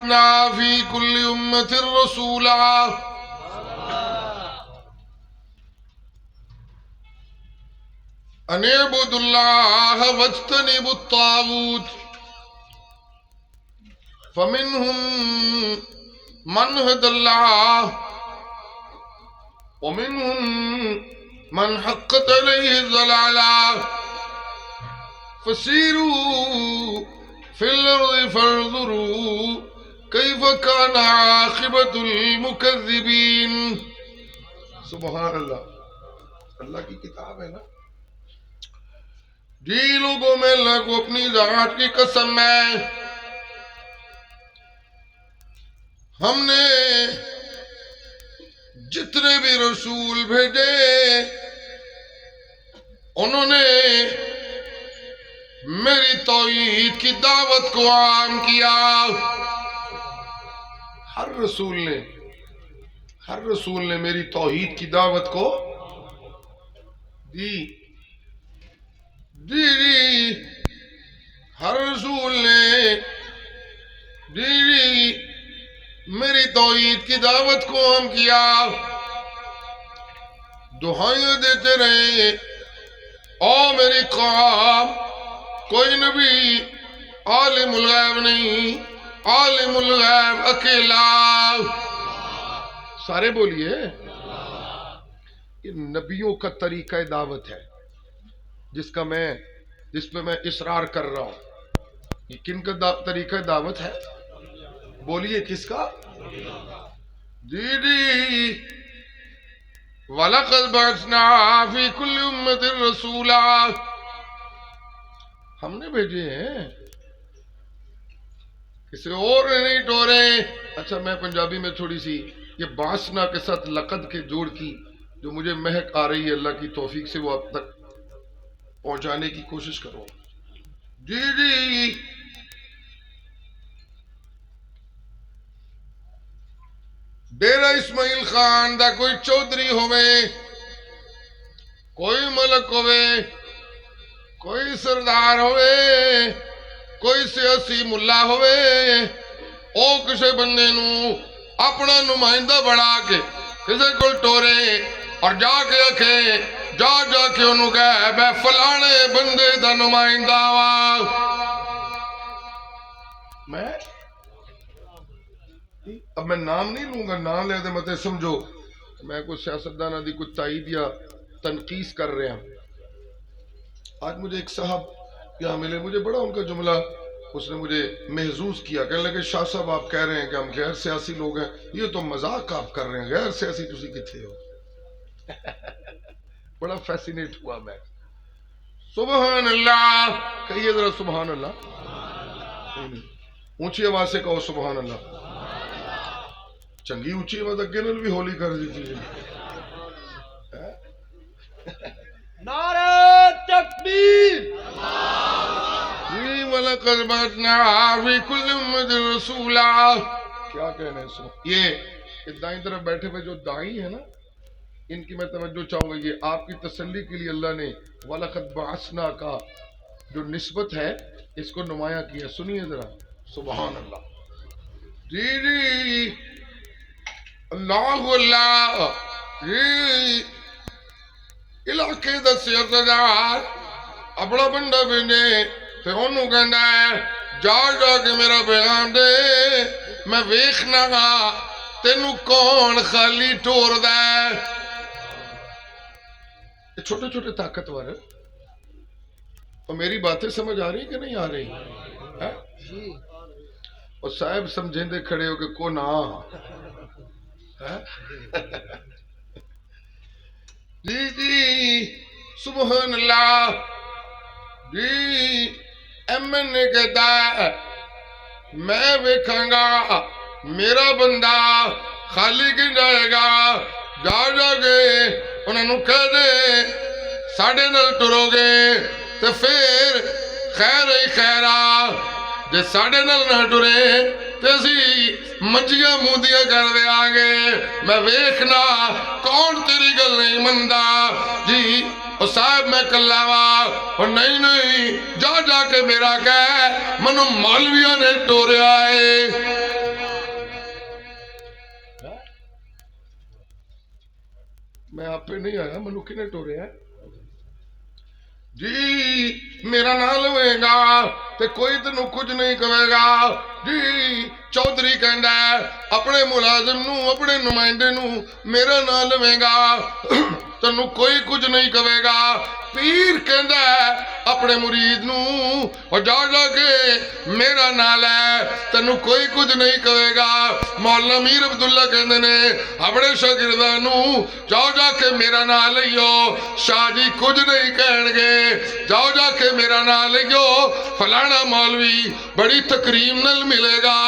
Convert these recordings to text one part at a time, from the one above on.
في كل أمة رسولا أن اعبدوا الله واجتنبوا الطاغوت فمنهم من هدى الله ومنهم من حقت عليه الضلالة فسيروا في الأرض فانظروا كيف كان عاقبة المكذبين. سبحان اللہ، اللہ کی کتاب ہے نا جی لوگوں میں اللہ کو اپنی ذات کی قسم ہے، ہم نے جتنے بھی رسول بھیجے انہوں نے میری توحید کی دعوت کو عام کیا. ہر رسول نے میری توحید کی دعوت کو دی. ہر رسول نے میری توحید کی دعوت کو عام کیا. دعائیں دیتے رہے او میری قوم کوئی نبی عالم الغیب نہیں، عالم الغیب اکیلا. سارے بولیے، یہ نبیوں کا طریقہ دعوت ہے جس پہ میں اصرار کر رہا ہوں. یہ کن کا طریقہ دعوت ہے؟ بولیے کس کا؟ جی وَلَقَدْ بَعَثْنَا فِي كُلِّ أُمَّةٍ رَسُولًا، ہم نے بھیجے ہیں، کسی اور نے نہیں ڈورے. اچھا میں پنجابی میں تھوڑی سی یہ باسنا کے ساتھ لقد کے جوڑ کی جو مجھے مہک آ رہی ہے اللہ کی توفیق سے وہ اب تک پہنچانے کی کوشش کرو. جی ڈیرہ اسماعیل خان دا کوئی چودھری ہوئے، کوئی ملک ہوئے، کوئی سردار ہوئے، کوئی سیاسی ملا ہوئے، او کسے بندے نو اپنا نمائندہ بڑھا کے کسے کل ٹورے اور جا کے رکھے، جا کے انہوں کہے میں فلانے بندے دا نمائندہ ہوا. اب میں نام نہیں لوں گا، نام لے دے متے سمجھو میں کوئی سیاستدانہ دی کوئی تائید یا تنقیص کر رہے ہیں. آج مجھے ایک صاحب یہاں ملے، مجھے بڑا ان کا جملہ اس نے مجھے محظوظ کیا. کہنے لگے شاہ صاحب آپ کہہ رہے ہیں کہ ہم غیر سیاسی لوگ ہیں، یہ تو مذاق آپ کر رہے ہیں، غیر سیاسی تسی کتھے ہو. بڑا فیسینیٹ ہوا میں. سبحان اللہ کہیے ذرا سبحان اللہ، اونچی آواز سے کہو سبحان اللہ. چنگی اونچی آواز اگے نال بھی ہولی کر دیتی. نعرہ تکبیر. وَلَقَدْ بَعَثْنَا فِي كُلِّ أُمَّةٍ رَسُولًا. کیا کہنے سو یہ دائیں طرف بیٹھے ہوئے جو دائی ہیں نا ان کی میں توجہ چاہوں گا. یہ آپ کی تسلی کے لیے اللہ نے وَلَقَدْ بَعَثْنَا کا جو نسبت ہے اس کو نمایاں کیا. سنیے ذرا سبحان اللہ. جی اللہ اللہ. جی علاقے دا سیاستدار اپنا بندہ بھیجے تے انہوں کہندا ہے جا کے میرا پیغام دے، میں ویکھنا گا تینوں کون خالی ٹور دا ہے. چھوٹے چھوٹے طاقتور اور میری باتیں سمجھ آ رہی کہ نہیں آ رہی؟ اور صاحب سمجھیں دے کھڑے ہو کہ کو نہ جی سبحان اللہ. جی ایم این نے کہتا ہے میں ویکھاں گا میرا بندہ خالی کی جائے گا. جا کے انہوں نے کہہ دے ساڑھے نال ٹرو گے تو پھر خیر ہی خیر آ، جے ساڑھے نال نہ ٹرے تو اسی منجیاں موندیاں کر دے آگے. میں ویکھنا کون تیری گل نہیں مندہ. جی اور صاحب میں کلا وا اور نہیں جا کے میرا کہہ منو مولویوں نے ٹوریا ہے. ਮੈਂ ਆਪੇ ਨਹੀਂ ਆਇਆ, ਮੈਨੂੰ ਕਿਹਨੇ ਟੋਰਿਆ ਜੀ। ਮੇਰਾ ਨਾਂ ਲਵੇਂਗਾ ਤੇ ਕੋਈ ਤੈਨੂੰ ਕੁਝ ਨਹੀਂ ਕਹੇਗਾ ਜੀ। ਚੌਧਰੀ ਕਹਿੰਦਾ ਆਪਣੇ ਮੁਲਾਜ਼ਮ ਨੂੰ, ਆਪਣੇ ਨੁਮਾਇੰਦੇ ਨੂੰ ਮੇਰਾ ਨਾਂ ਲਵੇਂਗਾ ਤੈਨੂੰ ਕੋਈ ਕੁਝ ਨਹੀਂ ਕਹੇਗਾ। ਪੀਰ ਕਹਿੰਦਾ ਆਪਣੇ ਮੁਰੀਦ ਨੂੰ ਉਹ ਜਾ ਜਾ ਕੇ ਮੇਰਾ ਨਾਂ ਲੈ ਤੈਨੂੰ ਕੋਈ ਕੁਝ ਨਹੀਂ ਕਹੇਗਾ। ਮੌਲਾ ਮੀਰ ਅਬਦੁੱਲਾ ਕਹਿੰਦੇ ਨੇ ਆਪਣੇ ਸ਼ਾਗਿਰਦਾਂ ਨੂੰ ਜਾਓ ਜਾ ਕੇ ਮੇਰਾ ਨਾਂ ਲਈਓ, ਸ਼ਾਹ ਜੀ ਕੁਝ ਨਹੀਂ ਕਹਿਣਗੇ। ਜਾਓ ਜਾ ਕੇ ਮੇਰਾ ਨਾਂ ਲਈਓ, ਫਲਾਣਾ ਮੌਲਵੀ ਬੜੀ ਤਕਰੀਮ ਨਾਲ ਮਿਲੇਗਾ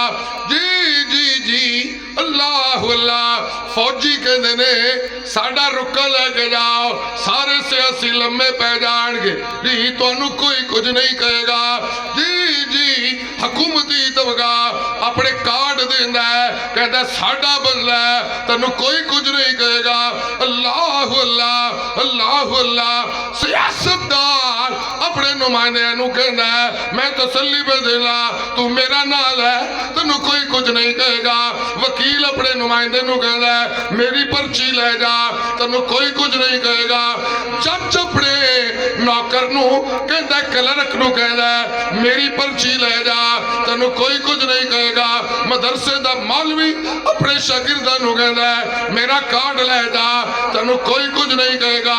ਜੀ ਜੀ ਜੀ। ਅੱਲਾਹੁ ਅੱਲਾਹ। ਫੌਜੀ ਕਹਿੰਦੇ ਨੇ ਸਾਡਾ ਰੁਕਾ ਲੈ ਕੇ ਜਾਓ, ਸਾਰੇ ਸਿਆਸੀ ਲੰਮੇ ਪੈ ਜਾਣਗੇ ਜੀ, ਤੁਹਾਨੂੰ ਕੋਈ ਕੁਝ ਨਹੀਂ ਕਹੇਗਾ ਜੀ ਜੀ। ਹਕੂਮਤੀ ਦਬਗਾ ਆਪਣੇ ਕਾਰਡ ਦਿੰਦਾ ਕਹਿੰਦਾ ਸਾਡਾ ਬਦਲਾ ਤੈਨੂੰ ਕੋਈ ਕੁਝ ਨਹੀਂ ਕਹੇਗਾ। ਅੱਲਾਹੁ ਅੱਲਾਹ ਅੱਲਾਹੁ ਅੱਲਾਹ। ਸਿਆਸਤਦਾਨ ਆਪਣੇ ਨੁਮਾਇੰਦਿਆਂ ਨੂੰ ਕਹਿੰਦਾ ਮੈਂ ਤਸੱਲੀ ਬਦਲਾ ਤੂੰ ਮੇਰਾ ਨਾਂ ਲੈ ਤੈਨੂੰ ਕੋਈ ਕੁਝ ਨਹੀਂ ਕਹੇਗਾ। ਵਕੀਲ ਆਪਣੇ ਨੁਮਾਇੰਦੇ ਨੂੰ ਕਹਿੰਦਾ ਮੇਰੀ ਪਰਚੀ ਲੈ ਜਾ ਤੈਨੂੰ ਕੋਈ ਕੁਝ ਨਹੀਂ ਕਹੇਗਾ। ਜੱਜ ਆਪਣੇ ਨੌਕਰ ਨੂੰ ਕਹਿੰਦਾ, ਕਲਰਕ ਨੂੰ ਕਹਿੰਦਾ ਮੇਰੀ ਪਰਚੀ ਲੈ ਜਾ ਤੈਨੂੰ ਕੋਈ ਕੁਝ ਨਹੀਂ ਕਹੇਗਾ। ਮਦਰਸੇ ਦਾ ਮੌਲਵੀ ਆਪਣੇ ਸ਼ਾਗਿਰਦਾਂ ਨੂੰ ਕਹਿੰਦਾ ਮੇਰਾ ਕਾਰਡ ਲੈ ਜਾ ਤੈਨੂੰ ਕੋਈ ਕੁਝ ਨਹੀਂ ਕਹੇਗਾ।